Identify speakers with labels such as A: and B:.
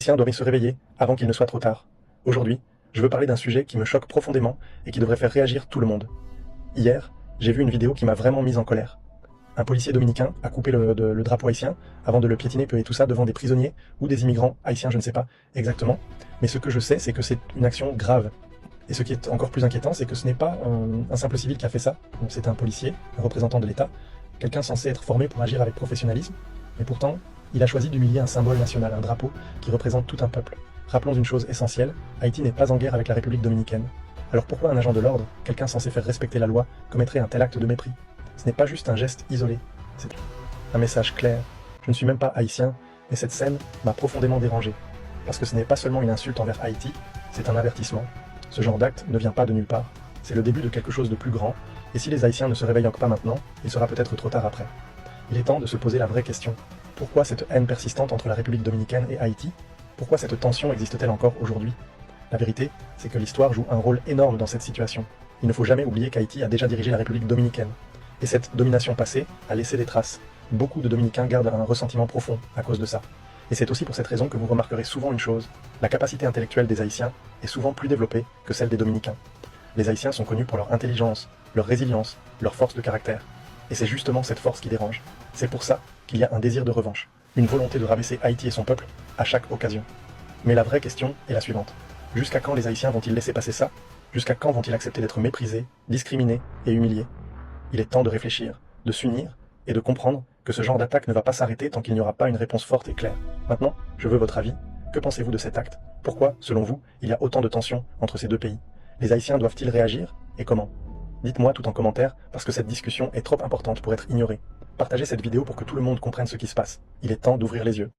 A: Haïtiens doivent se réveiller avant qu'il ne soit trop tard. Aujourd'hui, je veux parler d'un sujet qui me choque profondément et qui devrait faire réagir tout le monde. Hier, j'ai vu une vidéo qui m'a vraiment mise en colère. Un policier dominicain a coupé le drapeau haïtien avant de le piétiner, peu et tout ça, devant des prisonniers ou des immigrants haïtiens, je ne sais pas exactement. Mais ce que je sais, c'est que c'est une action grave. Et ce qui est encore plus inquiétant, c'est que ce n'est pas un simple civil qui a fait ça. Donc c'est un policier, un représentant de l'État, quelqu'un censé être formé pour agir avec professionnalisme. Mais pourtant, il a choisi d'humilier un symbole national, un drapeau qui représente tout un peuple. Rappelons une chose essentielle, Haïti n'est pas en guerre avec la République dominicaine. Alors pourquoi un agent de l'ordre, quelqu'un censé faire respecter la loi, commettrait un tel acte de mépris? Ce n'est pas juste un geste isolé, c'est un message clair. Je ne suis même pas haïtien, mais cette scène m'a profondément dérangé. Parce que ce n'est pas seulement une insulte envers Haïti, c'est un avertissement. Ce genre d'acte ne vient pas de nulle part. C'est le début de quelque chose de plus grand, et si les Haïtiens ne se réveillent pas maintenant, il sera peut-être trop tard après. Il est temps de se poser la vraie question. Pourquoi cette haine persistante entre la République dominicaine et Haïti? Pourquoi cette tension existe-t-elle encore aujourd'hui? La vérité, c'est que l'histoire joue un rôle énorme dans cette situation. Il ne faut jamais oublier qu'Haïti a déjà dirigé la République dominicaine. Et cette domination passée a laissé des traces. Beaucoup de Dominicains gardent un ressentiment profond à cause de ça. Et c'est aussi pour cette raison que vous remarquerez souvent une chose, la capacité intellectuelle des Haïtiens est souvent plus développée que celle des Dominicains. Les Haïtiens sont connus pour leur intelligence, leur résilience, leur force de caractère. Et c'est justement cette force qui dérange. C'est pour ça qu'il y a un désir de revanche, une volonté de rabaisser Haïti et son peuple à chaque occasion. Mais la vraie question est la suivante. Jusqu'à quand les Haïtiens vont-ils laisser passer ça? Jusqu'à quand vont-ils accepter d'être méprisés, discriminés et humiliés? Il est temps de réfléchir, de s'unir et de comprendre que ce genre d'attaque ne va pas s'arrêter tant qu'il n'y aura pas une réponse forte et claire. Maintenant, je veux votre avis. Que pensez-vous de cet acte? Pourquoi, selon vous, il y a autant de tensions entre ces deux pays? Les Haïtiens doivent-ils réagir? Et comment? Dites-moi tout en commentaire, parce que cette discussion est trop importante pour être ignorée. Partagez cette vidéo pour que tout le monde comprenne ce qui se passe. Il est temps d'ouvrir les yeux.